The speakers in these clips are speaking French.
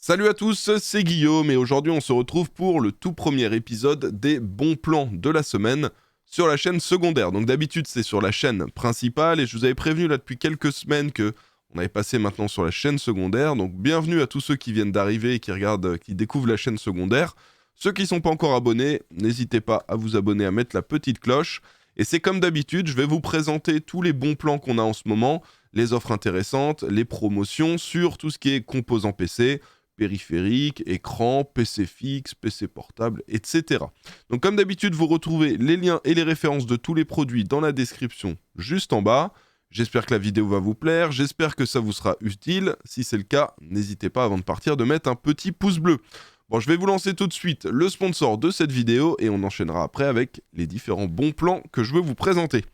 Salut à tous, c'est Guillaume et aujourd'hui on se retrouve pour le tout premier épisode des bons plans de la semaine sur la chaîne secondaire. Donc d'habitude c'est sur la chaîne principale et je vous avais prévenu là depuis quelques semaines que on avait passé maintenant sur la chaîne secondaire. Donc bienvenue à tous ceux qui viennent d'arriver et qui regardent, qui découvrent la chaîne secondaire. Ceux qui ne sont pas encore abonnés, n'hésitez pas à vous abonner, à mettre la petite cloche. Et c'est comme d'habitude, je vais vous présenter tous les bons plans qu'on a en ce moment, les offres intéressantes, les promotions sur tout ce qui est composants PC, périphérique, écran, PC fixe, PC portable, etc. Donc comme d'habitude, vous retrouvez les liens et les références de tous les produits dans la description juste en bas. J'espère que la vidéo va vous plaire, j'espère que ça vous sera utile. Si c'est le cas, n'hésitez pas avant de partir de mettre un petit pouce bleu. Bon, je vais vous lancer tout de suite le sponsor de cette vidéo et on enchaînera après avec les différents bons plans que je veux vous présenter.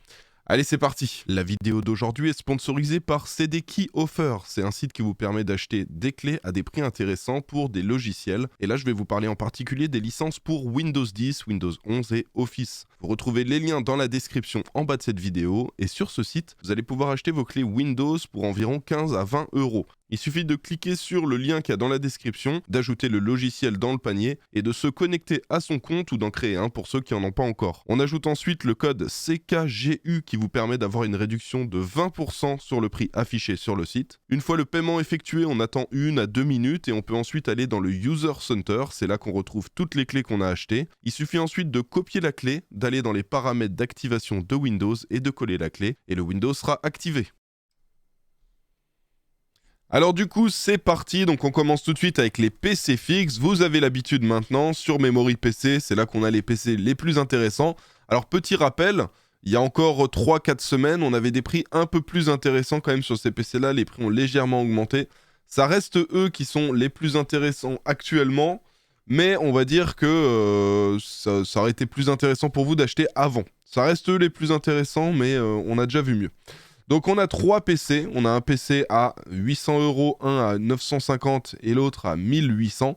Allez, c'est parti. La vidéo d'aujourd'hui est sponsorisée par CD Key Offer. C'est un site qui vous permet d'acheter des clés à des prix intéressants pour des logiciels. Et là, je vais vous parler en particulier des licences pour Windows 10, Windows 11 et Office. Vous retrouvez les liens dans la description en bas de cette vidéo. Et sur ce site, vous allez pouvoir acheter vos clés Windows pour environ 15 à 20 euros. Il suffit de cliquer sur le lien qu'il y a dans la description, d'ajouter le logiciel dans le panier et de se connecter à son compte ou d'en créer un pour ceux qui n'en ont pas encore. On ajoute ensuite le code CKGU qui vous permet d'avoir une réduction de 20% sur le prix affiché sur le site. Une fois le paiement effectué, on attend 1 à 2 minutes et on peut ensuite aller dans le User Center. C'est là qu'on retrouve toutes les clés qu'on a achetées. Il suffit ensuite de copier la clé, d'aller dans les paramètres d'activation de Windows et de coller la clé et le Windows sera activé. Alors du coup, c'est parti, donc on commence tout de suite avec les PC fixes. Vous avez l'habitude maintenant, sur Memory PC, c'est là qu'on a les PC les plus intéressants. Alors petit rappel, il y a encore 3-4 semaines, on avait des prix un peu plus intéressants quand même sur ces PC-là, les prix ont légèrement augmenté. Ça reste eux qui sont les plus intéressants actuellement, mais on va dire que ça aurait été plus intéressant pour vous d'acheter avant. Ça reste eux les plus intéressants, mais on a déjà vu mieux. Donc on a 3 PC, on a un PC à 800 euros, un à 950 et l'autre à 1800.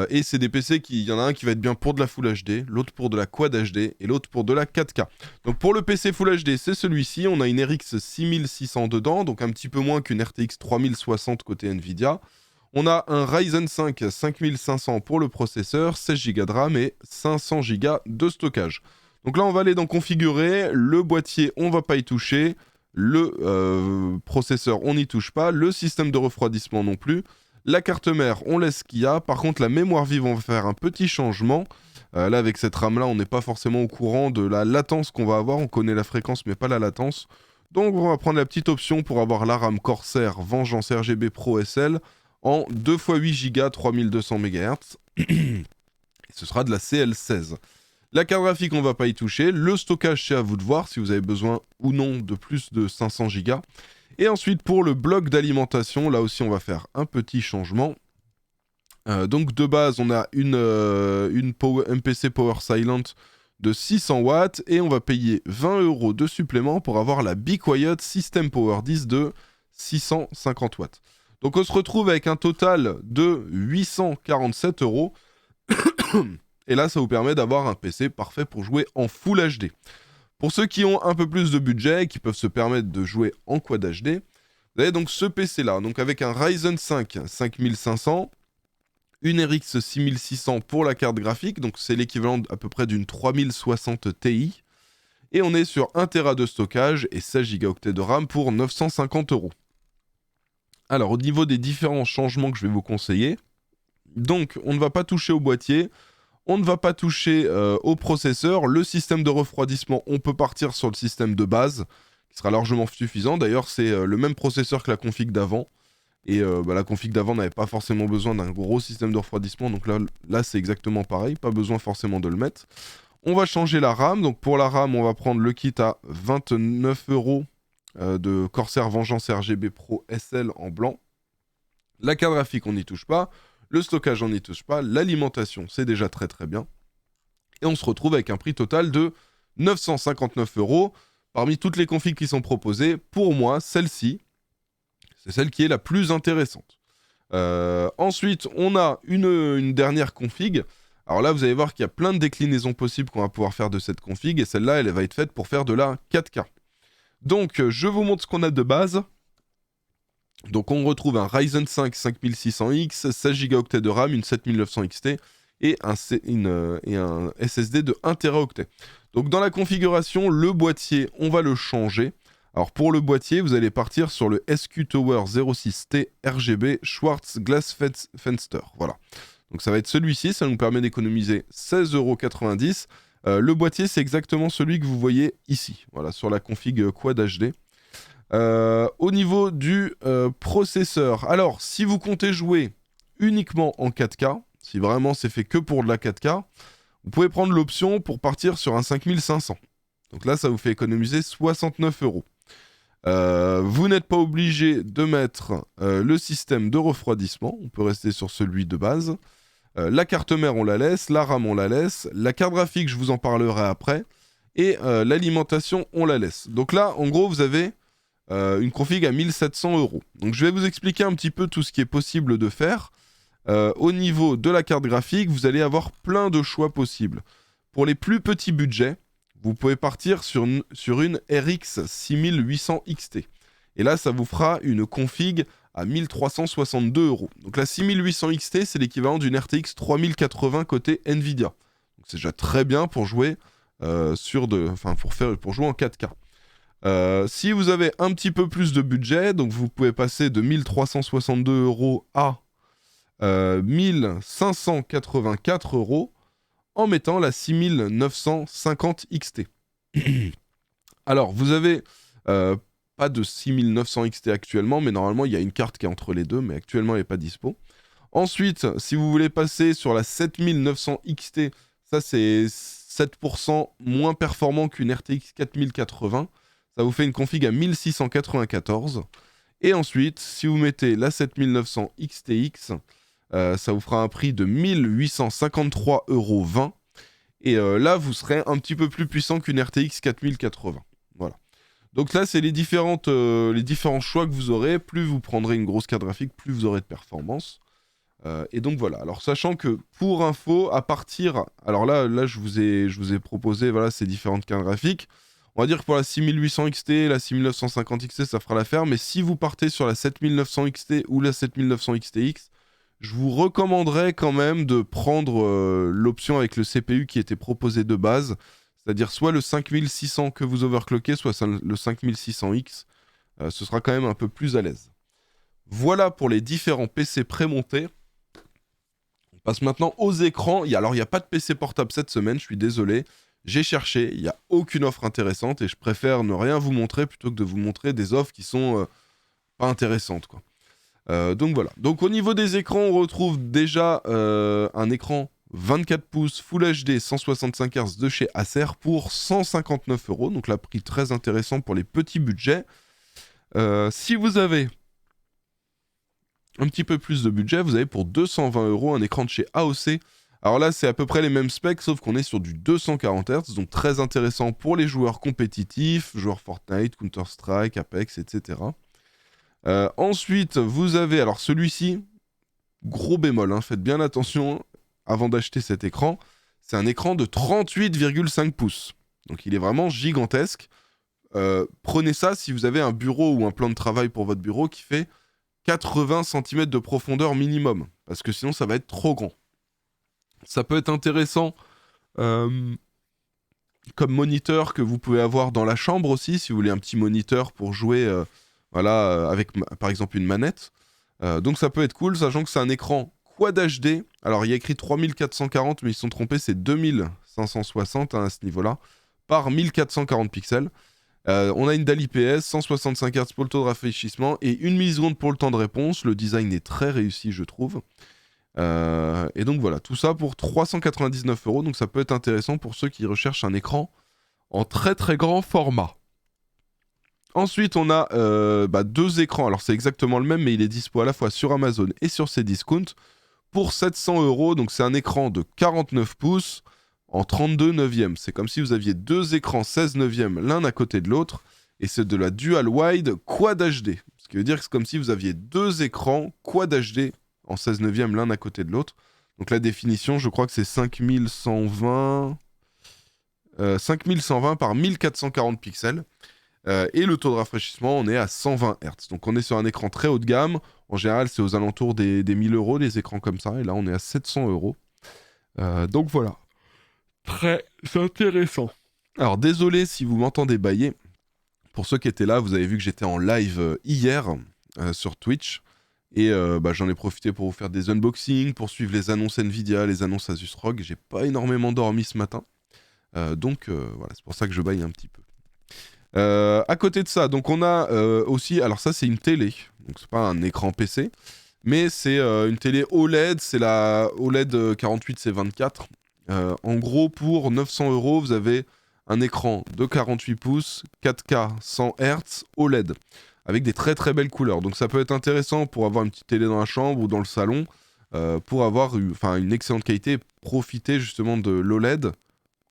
Et c'est des PC il y en a un qui va être bien pour de la Full HD, l'autre pour de la Quad HD et l'autre pour de la 4K. Donc pour le PC Full HD, c'est celui-ci, on a une RX 6600 dedans, donc un petit peu moins qu'une RTX 3060 côté Nvidia. On a un Ryzen 5 5500 pour le processeur, 16 Go de RAM et 500 Go de stockage. Donc là on va aller dans configurer, le boîtier on va pas y toucher. Le processeur, on n'y touche pas. Le système de refroidissement non plus. La carte mère, on laisse ce qu'il y a. Par contre, la mémoire vive, on va faire un petit changement. Là, avec cette RAM-là, on n'est pas forcément au courant de la latence qu'on va avoir. On connaît la fréquence, mais pas la latence. Donc, on va prendre la petite option pour avoir la RAM Corsair Vengeance RGB Pro SL en 2 x 8 Go 3200 MHz. Et ce sera de la CL16. La carte graphique, on ne va pas y toucher. Le stockage, c'est à vous de voir si vous avez besoin ou non de plus de 500 Go. Et ensuite, pour le bloc d'alimentation, là aussi, on va faire un petit changement. Donc, de base, on a une MPC Power Silent de 600 watts et on va payer 20 euros de supplément pour avoir la Be Quiet System Power 10 de 650 watts. Donc, on se retrouve avec un total de 847 euros. Et là, ça vous permet d'avoir un PC parfait pour jouer en Full HD. Pour ceux qui ont un peu plus de budget et qui peuvent se permettre de jouer en Quad HD, vous avez donc ce PC-là, donc avec un Ryzen 5 5500, une RX 6600 pour la carte graphique, donc c'est l'équivalent à peu près d'une 3060 Ti, et on est sur 1 Tera de stockage et 16 Go de RAM pour 950 euros. Alors, au niveau des différents changements que je vais vous conseiller, donc on ne va pas toucher au boîtier. On ne va pas toucher au processeur. Le système de refroidissement, on peut partir sur le système de base, qui sera largement suffisant. D'ailleurs, c'est le même processeur que la config d'avant. Et la config d'avant n'avait pas forcément besoin d'un gros système de refroidissement. Donc là c'est exactement pareil. Pas besoin forcément de le mettre. On va changer la RAM. Donc pour la RAM, on va prendre le kit à 29 euros de Corsair Vengeance RGB Pro SL en blanc. La carte graphique, on n'y touche pas. Le stockage, on n'y touche pas. L'alimentation, c'est déjà très très bien. Et on se retrouve avec un prix total de 959 euros. Parmi toutes les configs qui sont proposées, pour moi, celle-ci, c'est celle qui est la plus intéressante. Ensuite, on a une dernière config. Alors là, vous allez voir qu'il y a plein de déclinaisons possibles qu'on va pouvoir faire de cette config. Et celle-là, elle va être faite pour faire de la 4K. Donc, je vous montre ce qu'on a de base. Donc on retrouve un Ryzen 5 5600X, 16 Go de RAM, une 7900 XT et un SSD de 1 Teraoctet. Donc dans la configuration, le boîtier, on va le changer. Alors pour le boîtier, vous allez partir sur le SQ Tower 06T RGB Schwarz Glass Fenster. Voilà. Donc ça va être celui-ci, ça nous permet d'économiser 16,90 €. Le boîtier, c'est exactement celui que vous voyez ici, voilà, sur la config Quad HD. Au niveau du processeur, alors si vous comptez jouer uniquement en 4K, si vraiment c'est fait que pour de la 4K, vous pouvez prendre l'option pour partir sur un 5500. Donc là, ça vous fait économiser 69 €. Vous n'êtes pas obligé de mettre le système de refroidissement, on peut rester sur celui de base. La carte mère, on la laisse, la RAM, on la laisse, la carte graphique, je vous en parlerai après, et l'alimentation, on la laisse. Donc là, en gros, vous avez une config à 1700 €. Donc je vais vous expliquer un petit peu tout ce qui est possible de faire. Au niveau de la carte graphique, vous allez avoir plein de choix possibles. Pour les plus petits budgets, vous pouvez partir sur une RX 6800 XT. Et là, ça vous fera une config à 1362 €. Donc la 6800 XT, c'est l'équivalent d'une RTX 3080 côté Nvidia. Donc c'est déjà très bien pour jouer pour jouer en 4K. Si vous avez un petit peu plus de budget, donc vous pouvez passer de 1362 € à 1584 € en mettant la 6950 XT. Alors, vous avez pas de 6900 XT actuellement, mais normalement, il y a une carte qui est entre les deux, mais actuellement, elle n'est pas dispo. Ensuite, si vous voulez passer sur la 7900 XT, ça, c'est 7% moins performant qu'une RTX 4080. Ça vous fait une config à 1694. Et ensuite, si vous mettez la 7900 XTX, ça vous fera un prix de 1853,20 €. Et là, vous serez un petit peu plus puissant qu'une RTX 4080. Voilà. Donc là, c'est les différents choix que vous aurez. Plus vous prendrez une grosse carte graphique, plus vous aurez de performance. Et donc voilà. Alors sachant que pour info, à partir... Alors là je vous ai proposé voilà, ces différentes cartes graphiques. On va dire que pour la 6800 XT, la 6950 XT, ça fera l'affaire. Mais si vous partez sur la 7900 XT ou la 7900 XTX, je vous recommanderais quand même de prendre l'option avec le CPU qui était proposé de base. C'est-à-dire soit le 5600 que vous overclockez, soit le 5600X. Ce sera quand même un peu plus à l'aise. Voilà pour les différents PC prémontés. On passe maintenant aux écrans. Alors, il n'y a pas de PC portable cette semaine, je suis désolé. J'ai cherché, il n'y a aucune offre intéressante et je préfère ne rien vous montrer plutôt que de vous montrer des offres qui sont pas intéressantes, quoi. Donc voilà. Donc au niveau des écrans, on retrouve déjà un écran 24 pouces Full HD 165 Hz de chez Acer pour 159 €. Donc là, prix très intéressant pour les petits budgets. Si vous avez un petit peu plus de budget, vous avez pour 220 € un écran de chez AOC. Alors là, c'est à peu près les mêmes specs, sauf qu'on est sur du 240 Hz, donc très intéressant pour les joueurs compétitifs, joueurs Fortnite, Counter-Strike, Apex, etc. Ensuite, vous avez, alors celui-ci, gros bémol, hein, faites bien attention avant d'acheter cet écran, c'est un écran de 38,5 pouces. Donc il est vraiment gigantesque. Prenez ça si vous avez un bureau ou un plan de travail pour votre bureau qui fait 80 cm de profondeur minimum, parce que sinon ça va être trop grand. Ça peut être intéressant comme moniteur que vous pouvez avoir dans la chambre aussi, si vous voulez un petit moniteur pour jouer avec par exemple une manette. Donc ça peut être cool, sachant que c'est un écran Quad HD. Alors il y a écrit 3440, mais ils se sont trompés, c'est 2560 à ce niveau-là, par 1440 pixels. On a une dalle IPS, 165 Hz pour le taux de rafraîchissement et 1 milliseconde pour le temps de réponse. Le design est très réussi, je trouve. Et donc voilà, tout ça pour 399 €. Donc ça peut être intéressant pour ceux qui recherchent un écran en très très grand format. Ensuite, on a deux écrans. Alors c'est exactement le même, mais il est dispo à la fois sur Amazon et sur Cdiscount pour 700 €. Donc c'est un écran de 49 pouces en 32 neuvièmes. C'est comme si vous aviez deux écrans 16 neuvièmes l'un à côté de l'autre. Et c'est de la Dual Wide Quad HD. Ce qui veut dire que c'est comme si vous aviez deux écrans Quad HD en 16 neuvièmes l'un à côté de l'autre. Donc la définition, je crois que c'est 5120 par 1440 pixels. Et le taux de rafraîchissement, on est à 120 Hz. Donc on est sur un écran très haut de gamme. En général, c'est aux alentours des 1000 euros, les écrans comme ça. Et là, on est à 700 euros. Donc voilà. Très intéressant. Alors désolé si vous m'entendez bâiller. Pour ceux qui étaient là, vous avez vu que j'étais en live hier sur Twitch. Et j'en ai profité pour vous faire des unboxings, pour suivre les annonces Nvidia, les annonces Asus ROG. J'ai pas énormément dormi ce matin. Donc voilà, c'est pour ça que je bâille un petit peu. À côté de ça, donc on a aussi, alors ça c'est une télé, donc c'est pas un écran PC, mais c'est une télé OLED, c'est la OLED 48C24. En gros, pour 900 euros, vous avez un écran de 48 pouces, 4K 100 Hz, OLED, avec des très très belles couleurs. Donc ça peut être intéressant pour avoir une petite télé dans la chambre ou dans le salon, pour avoir une excellente qualité, profiter justement de l'OLED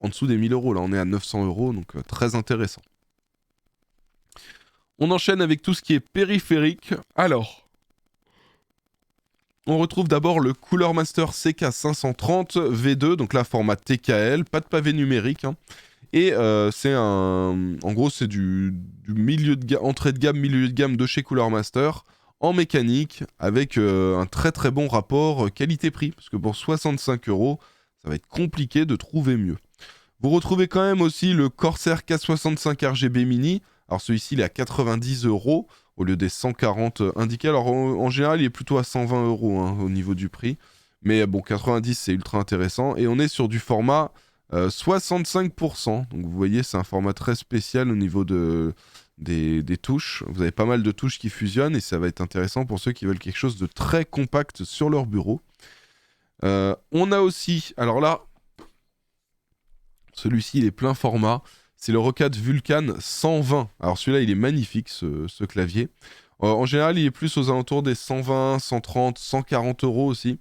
en dessous des 1000 euros. Là, on est à 900 euros, donc très intéressant. On enchaîne avec tout ce qui est périphérique. Alors, on retrouve d'abord le Cooler Master CK530 V2, donc là format TKL, pas de pavé numérique. Et c'est en gros, c'est du entrée de gamme, milieu de gamme de chez Cooler Master, en mécanique, avec un très très bon rapport qualité-prix, parce que pour 65 euros, ça va être compliqué de trouver mieux. Vous retrouvez quand même aussi le Corsair K65 RGB Mini. Alors celui-ci, il est à 90 euros au lieu des 140 indiqués. Alors en général, il est plutôt à 120 euros au niveau du prix. Mais bon, 90, c'est ultra intéressant. Et on est sur du format 65%. Donc vous voyez, c'est un format très spécial au niveau des touches. Vous avez pas mal de touches qui fusionnent et ça va être intéressant pour ceux qui veulent quelque chose de très compact sur leur bureau. On a aussi, alors là, celui-ci, il est plein format. C'est le Roccat Vulcan 120. Alors celui-là, il est magnifique, ce clavier. En général, il est plus aux alentours des 120, 130, 140 euros aussi.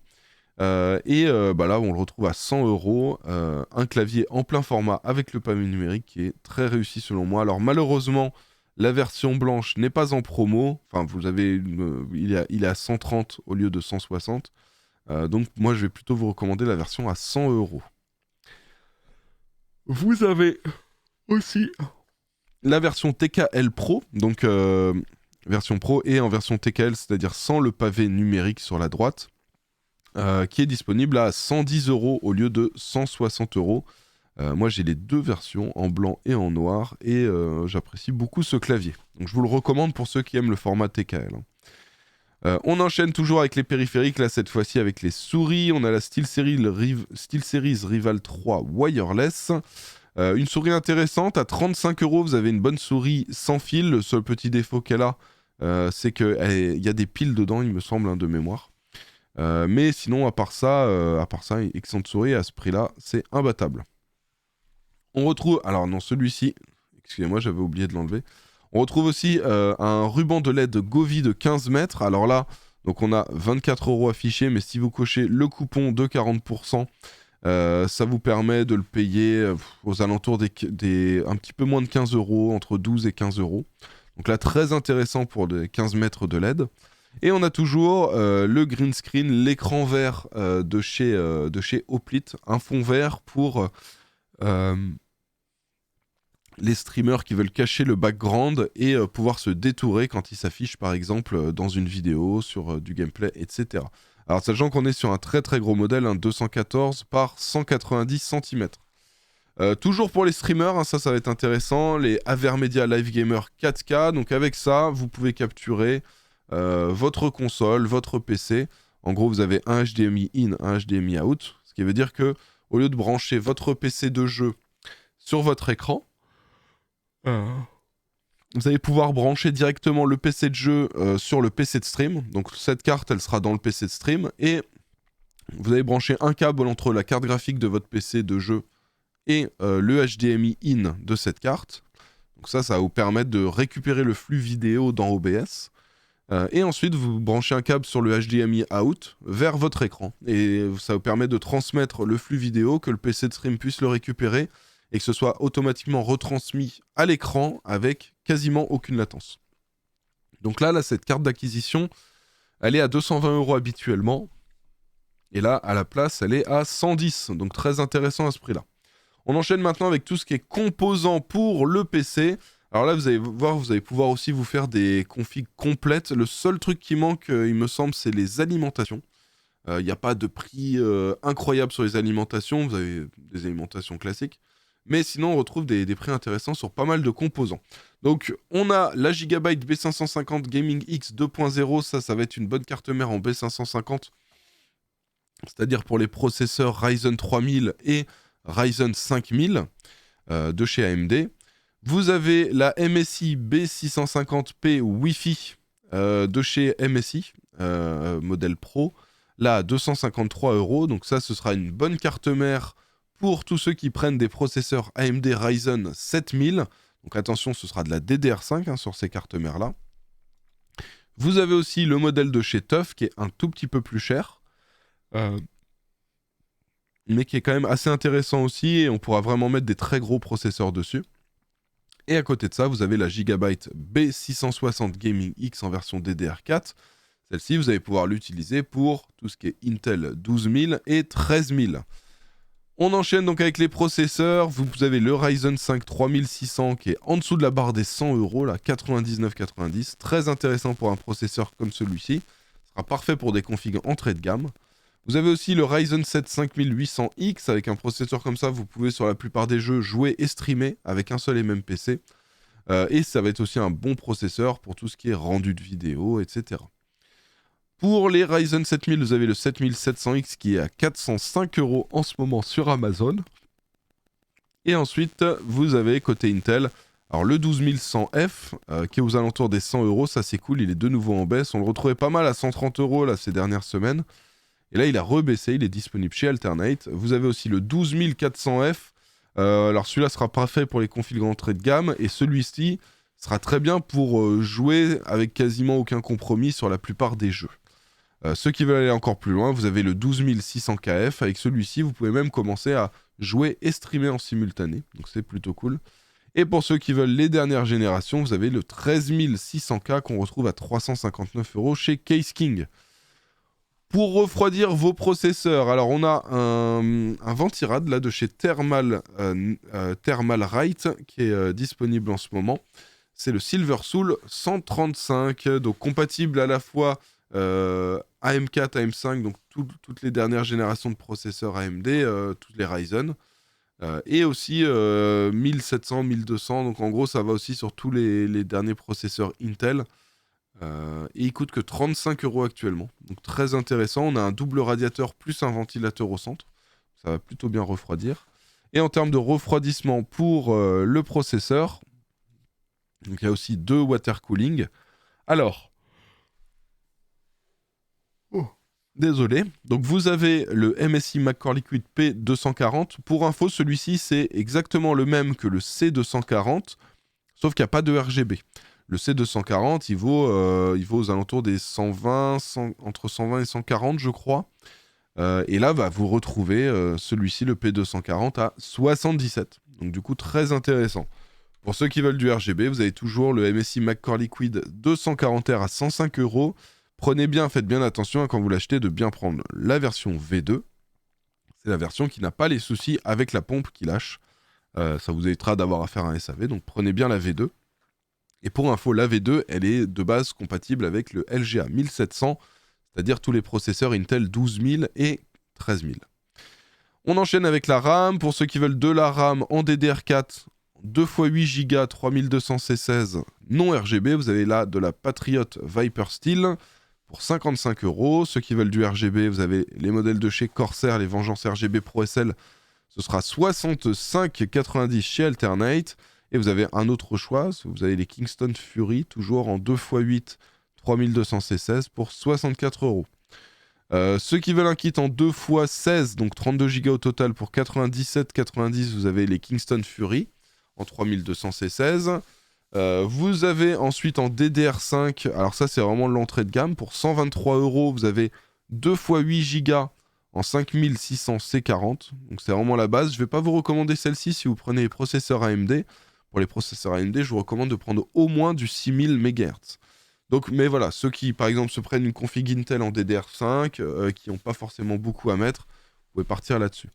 Là, on le retrouve à 100 euros. Un clavier en plein format avec le pavé numérique qui est très réussi selon moi. Alors malheureusement, la version blanche n'est pas en promo. Enfin, il est à 130 au lieu de 160. Donc moi, je vais plutôt vous recommander la version à 100 euros. Vous avez aussi la version TKL Pro, donc version Pro et en version TKL, c'est-à-dire sans le pavé numérique sur la droite, qui est disponible à 110 euros au lieu de 160 euros. Moi, j'ai les deux versions, en blanc et en noir, et j'apprécie beaucoup ce clavier. Donc je vous le recommande pour ceux qui aiment le format TKL. On enchaîne toujours avec les périphériques, là cette fois-ci avec les souris. On a la SteelSeries Rival 3 Wireless. Une souris intéressante, à 35 euros, vous avez une bonne souris sans fil. Le seul petit défaut qu'elle a, c'est qu'il y a des piles dedans, il me semble, de mémoire. Mais sinon, à part ça, excellente souris, à ce prix-là, c'est imbattable. On retrouve, alors non, celui-ci, excusez-moi, j'avais oublié de l'enlever. On retrouve aussi un ruban de LED Govee de 15 mètres. Alors là, donc on a 24 euros affichés, mais si vous cochez le coupon de 40%, ça vous permet de le payer aux alentours un petit peu moins de 15 euros, entre 12 et 15 euros. Donc là, très intéressant pour les 15 mètres de LED. Et on a toujours le green screen, l'écran vert de chez Hoplite, un fond vert pour les streamers qui veulent cacher le background et pouvoir se détourer quand il s'affiche par exemple dans une vidéo, sur du gameplay, etc. Alors sachant qu'on est sur un très très gros modèle, un 214 par 190 cm. Toujours pour les streamers, ça va être intéressant, les Avermedia Live Gamer 4K, donc avec ça vous pouvez capturer votre console, votre PC. En gros vous avez un HDMI in, un HDMI out, ce qui veut dire que au lieu de brancher votre PC de jeu sur votre écran, vous allez pouvoir brancher directement le PC de jeu sur le PC de stream. Donc cette carte, elle sera dans le PC de stream. Et vous allez brancher un câble entre la carte graphique de votre PC de jeu et le HDMI in de cette carte. Donc ça va vous permettre de récupérer le flux vidéo dans OBS. Et ensuite, vous branchez un câble sur le HDMI out vers votre écran. Et ça vous permet de transmettre le flux vidéo, que le PC de stream puisse le récupérer et que ce soit automatiquement retransmis à l'écran avec quasiment aucune latence. Donc là, cette carte d'acquisition, elle est à 220 euros habituellement. Et là, à la place, elle est à 110. Donc très intéressant à ce prix-là. On enchaîne maintenant avec tout ce qui est composants pour le PC. Alors là, vous allez voir, vous allez pouvoir aussi vous faire des configs complètes. Le seul truc qui manque, il me semble, c'est les alimentations. Il n'y a pas de prix incroyable sur les alimentations, vous avez des alimentations classiques. Mais sinon, on retrouve des prix intéressants sur pas mal de composants. Donc, on a la Gigabyte B550 Gaming X 2.0. Ça va être une bonne carte mère en B550. C'est-à-dire pour les processeurs Ryzen 3000 et Ryzen 5000 de chez AMD. Vous avez la MSI B650P Wi-Fi de chez MSI, modèle Pro, là à 253 €. Donc ça, ce sera une bonne carte mère pour tous ceux qui prennent des processeurs AMD Ryzen 7000. Donc attention, ce sera de la DDR5 sur ces cartes mères-là. Vous avez aussi le modèle de chez TUF qui est un tout petit peu plus cher. Mais qui est quand même assez intéressant aussi, et on pourra vraiment mettre des très gros processeurs dessus. Et à côté de ça, vous avez la Gigabyte B660 Gaming X en version DDR4. Celle-ci, vous allez pouvoir l'utiliser pour tout ce qui est Intel 12000 et 13000. On enchaîne donc avec les processeurs. Vous avez le Ryzen 5 3600 qui est en dessous de la barre des 100 €, là, 99,90. Très intéressant pour un processeur comme celui-ci. Ce sera parfait pour des configs entrée de gamme. Vous avez aussi le Ryzen 7 5800X. Avec un processeur comme ça, vous pouvez sur la plupart des jeux jouer et streamer avec un seul et même PC. Et ça va être aussi un bon processeur pour tout ce qui est rendu de vidéo, etc. Pour les Ryzen 7000, vous avez le 7700X qui est à 405 € en ce moment sur Amazon. Et ensuite, vous avez côté Intel, alors le 12100F qui est aux alentours des 100 €. Ça, c'est cool, il est de nouveau en baisse. On le retrouvait pas mal à 130 € là, ces dernières semaines. Et là, il a rebaissé, il est disponible chez Alternate. Vous avez aussi le 12400F. Alors celui-là sera parfait pour les configs entrée de gamme. Et celui-ci sera très bien pour jouer avec quasiment aucun compromis sur la plupart des jeux. Ceux qui veulent aller encore plus loin, vous avez le 12600KF. Avec celui-ci, vous pouvez même commencer à jouer et streamer en simultané. Donc c'est plutôt cool. Et pour ceux qui veulent les dernières générations, vous avez le 13600K qu'on retrouve à 359 € chez Case King. Pour refroidir vos processeurs, alors on a un Ventirad là de chez Thermal Right qui est disponible en ce moment. C'est le Silver Soul 135, donc compatible à la fois AM4, AM5, donc toutes les dernières générations de processeurs AMD, toutes les Ryzen, et aussi 1700, 1200, donc en gros ça va aussi sur tous les derniers processeurs Intel. Et il coûte que 35 € actuellement, donc très intéressant. On a un double radiateur plus un ventilateur au centre, ça va plutôt bien refroidir. Et en termes de refroidissement pour le processeur, donc il y a aussi 2 water cooling. Alors, désolé, donc vous avez le MSI McCord Liquid P240. Pour info, celui-ci c'est exactement le même que le C240, sauf qu'il n'y a pas de RGB. Le C240, il vaut aux alentours des 120, entre 120 et 140, je crois. Et là, vous retrouvez celui-ci, le P240, à 77. Donc du coup, très intéressant. Pour ceux qui veulent du RGB, vous avez toujours le MSI McCord Liquid 240R à 105 €. Faites bien attention quand vous l'achetez de bien prendre la version V2. C'est la version qui n'a pas les soucis avec la pompe qui lâche. Ça vous évitera d'avoir à faire un SAV, donc prenez bien la V2. Et pour info, la V2, elle est de base compatible avec le LGA 1700, c'est-à-dire tous les processeurs Intel 12000 et 13000. On enchaîne avec la RAM. Pour ceux qui veulent de la RAM en DDR4, 2x8 Go 3200C16 non RGB, vous avez là de la Patriot Viper Steel pour 55 €. Ceux qui veulent du RGB, vous avez les modèles de chez Corsair, les Vengeance RGB Pro SL, ce sera 65,90 chez Alternate. Et vous avez un autre choix, vous avez les Kingston Fury, toujours en 2x8 3200C16 pour 64 €. Ceux qui veulent un kit en 2x16, donc 32 Go au total pour 97,90, vous avez les Kingston Fury en 3200C16. Vous avez ensuite en DDR5, alors ça c'est vraiment l'entrée de gamme, pour 123 €, vous avez 2x8 Go en 5600C40, donc c'est vraiment la base. Je ne vais pas vous recommander celle-ci si vous prenez les processeurs AMD. Pour les processeurs AMD, je vous recommande de prendre au moins du 6000 MHz. Donc, mais voilà, ceux qui, par exemple, se prennent une config Intel en DDR5, qui n'ont pas forcément beaucoup à mettre, vous pouvez partir là-dessus.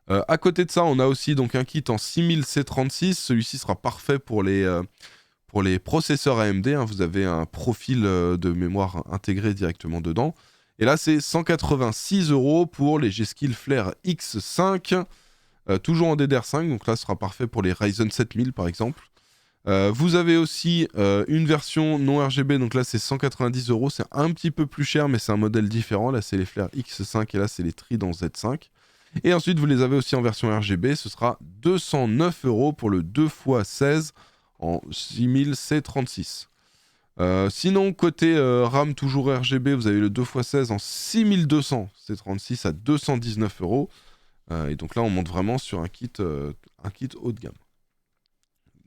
À côté de ça, on a aussi donc un kit en 6000 C36. Celui-ci sera parfait pour les processeurs AMD. Hein. Vous avez un profil de mémoire intégré directement dedans. Et là, c'est 186 € pour les G-Skill Flare X5, toujours en DDR5. Donc là, ce sera parfait pour les Ryzen 7000 par exemple. Vous avez aussi une version non RGB, donc là c'est 190 €, c'est un petit peu plus cher, mais c'est un modèle différent. Là c'est les Flare X5 et là c'est les Trident Z5. Et ensuite vous les avez aussi en version RGB, ce sera 209 € pour le 2x16 en 6000 C36. Sinon, côté RAM toujours RGB, vous avez le 2x16 en 6200 C36 à 219 €. Et donc là on monte vraiment sur un kit haut de gamme.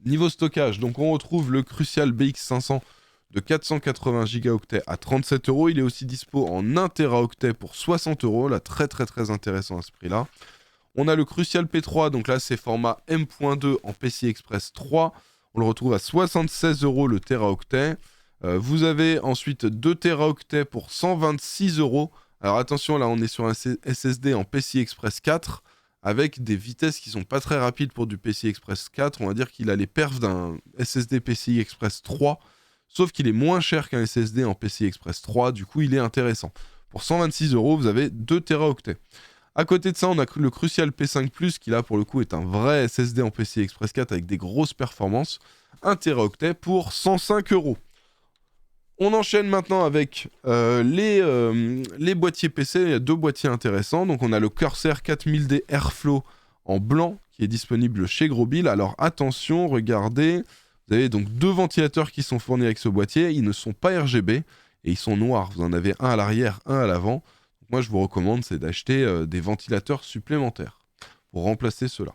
Niveau stockage, donc on retrouve le Crucial BX500 de 480 Go à 37 €. Il est aussi dispo en 1 Teraoctet pour 60 €. Là, très intéressant à ce prix-là. On a le Crucial P3, donc là c'est format M.2 en PCI Express 3. On le retrouve à 76 € le Teraoctet. Vous avez ensuite 2 Teraoctets pour 126 €. Alors attention, là on est sur un SSD en PCI Express 4 avec des vitesses qui sont pas très rapides pour du PCI Express 4. On va dire qu'il a les perfs d'un SSD PCI Express 3, sauf qu'il est moins cher qu'un SSD en PCI Express 3, du coup il est intéressant. Pour 126 €, vous avez 2 Teraoctets. À côté de ça, on a le Crucial P5+, qui là pour le coup est un vrai SSD en PCI Express 4 avec des grosses performances. 1 Teraoctet pour 105 €. On enchaîne maintenant avec les boîtiers PC. Il y a 2 boîtiers intéressants. Donc on a le Corsair 4000D Airflow en blanc qui est disponible chez Grosbill. Alors attention, regardez, vous avez donc 2 ventilateurs qui sont fournis avec ce boîtier. Ils ne sont pas RGB et ils sont noirs. Vous en avez un à l'arrière, un à l'avant. Donc moi je vous recommande c'est d'acheter des ventilateurs supplémentaires pour remplacer ceux-là.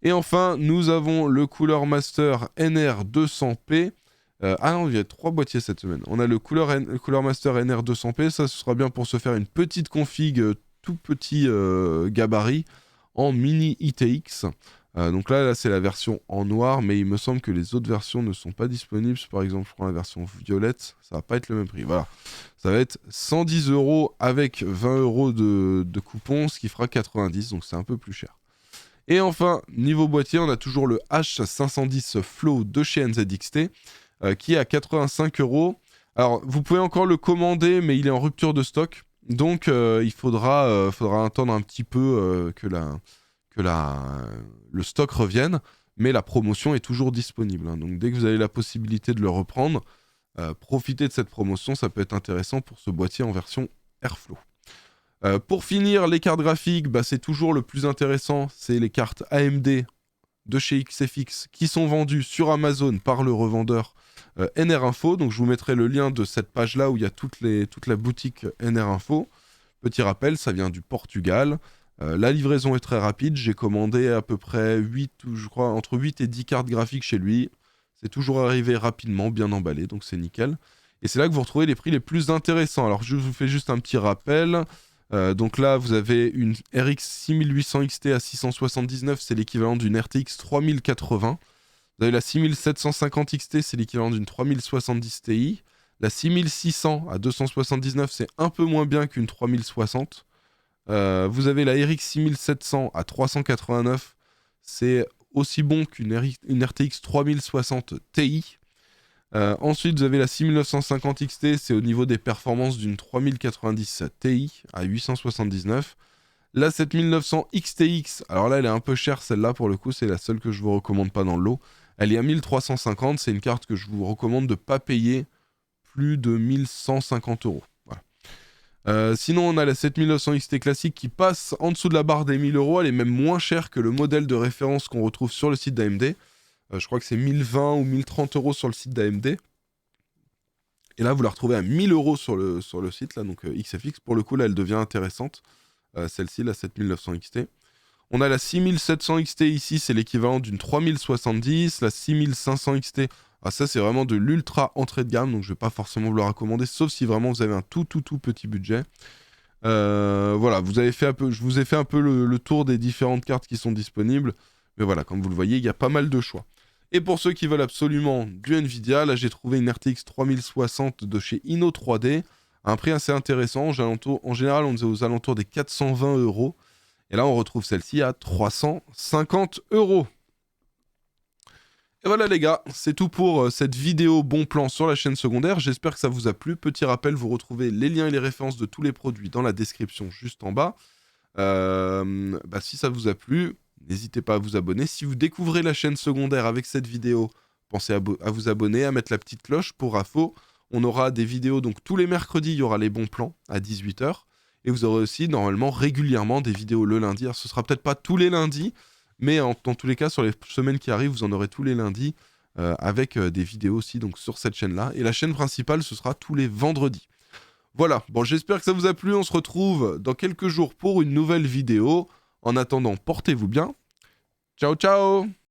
Et enfin, nous avons le Cooler Master NR200P. Ah non, il y a 3 boîtiers cette semaine. On a le Cooler Master NR200P, ça ce sera bien pour se faire une petite config tout petit gabarit en mini ITX. Donc là c'est la version en noir, mais il me semble que les autres versions ne sont pas disponibles. Par exemple, je prends la version violette, ça va pas être le même prix. Voilà, ça va être 110 € avec 20 € de coupon, ce qui fera 90, donc c'est un peu plus cher. Et enfin, niveau boîtier, on a toujours le H510 Flow de chez NZXT. Qui est à 85 €. Alors, vous pouvez encore le commander, mais il est en rupture de stock. Donc, il faudra attendre un petit peu que le stock revienne. Mais la promotion est toujours disponible. Hein. Donc, dès que vous avez la possibilité de le reprendre, profitez de cette promotion. Ça peut être intéressant pour ce boîtier en version Airflow. Pour finir, les cartes graphiques, c'est toujours le plus intéressant. C'est les cartes AMD de chez XFX qui sont vendues sur Amazon par le revendeur NR Info. Donc je vous mettrai le lien de cette page là où il y a toute la boutique NR Info. Petit rappel, ça vient du Portugal. La livraison est très rapide. J'ai commandé à peu près 8, je crois, entre 8 et 10 cartes graphiques chez lui. C'est toujours arrivé rapidement, bien emballé, donc c'est nickel. Et c'est là que vous retrouvez les prix les plus intéressants. Alors je vous fais juste un petit rappel. Donc là, vous avez une RX 6800 XT à 679, c'est l'équivalent d'une RTX 3080. Vous avez la 6750 XT, c'est l'équivalent d'une 3070 Ti. La 6600 à 279, c'est un peu moins bien qu'une 3060. Vous avez la RX 6700 à 389, c'est aussi bon qu'une RTX 3060 Ti. Ensuite, vous avez la 6950 XT, c'est au niveau des performances d'une 3090 Ti à 879. La 7900 XTX, alors là, elle est un peu chère, celle-là, pour le coup, c'est la seule que je vous recommande pas dans le lot. Elle est à 1350, c'est une carte que je vous recommande de ne pas payer plus de 1150 €. Voilà. Sinon, on a la 7900 XT classique qui passe en dessous de la barre des 1000 €. Elle est même moins chère que le modèle de référence qu'on retrouve sur le site d'AMD. Je crois que c'est 1020 ou 1030 € sur le site d'AMD. Et là, vous la retrouvez à 1000 € sur le site, là, donc XFX. Pour le coup, là, elle devient intéressante. Celle-ci, la 7900 XT. On a la 6700 XT ici, c'est l'équivalent d'une 3070. La 6500 XT, ça, c'est vraiment de l'ultra entrée de gamme, donc je ne vais pas forcément vous la recommander, sauf si vraiment vous avez un tout petit budget. Voilà, je vous ai fait un peu le tour des différentes cartes qui sont disponibles. Mais voilà, comme vous le voyez, il y a pas mal de choix. Et pour ceux qui veulent absolument du Nvidia, là j'ai trouvé une RTX 3060 de chez Inno3D, à un prix assez intéressant. En général, on est aux alentours des 420 €. Et là, on retrouve celle-ci à 350 €. Et voilà les gars, c'est tout pour cette vidéo bon plan sur la chaîne secondaire. J'espère que ça vous a plu. Petit rappel, vous retrouvez les liens et les références de tous les produits dans la description juste en bas. Si ça vous a plu, n'hésitez pas à vous abonner. Si vous découvrez la chaîne secondaire avec cette vidéo, pensez à vous abonner, à mettre la petite cloche pour info. On aura des vidéos, donc tous les mercredis, il y aura les bons plans à 18 h. Et vous aurez aussi normalement régulièrement des vidéos le lundi. Alors, ce sera peut-être pas tous les lundis, mais dans tous les cas, sur les semaines qui arrivent, vous en aurez tous les lundis avec des vidéos aussi donc, sur cette chaîne-là. Et la chaîne principale, ce sera tous les vendredis. Voilà, bon, j'espère que ça vous a plu. On se retrouve dans quelques jours pour une nouvelle vidéo. En attendant, portez-vous bien. Ciao, ciao!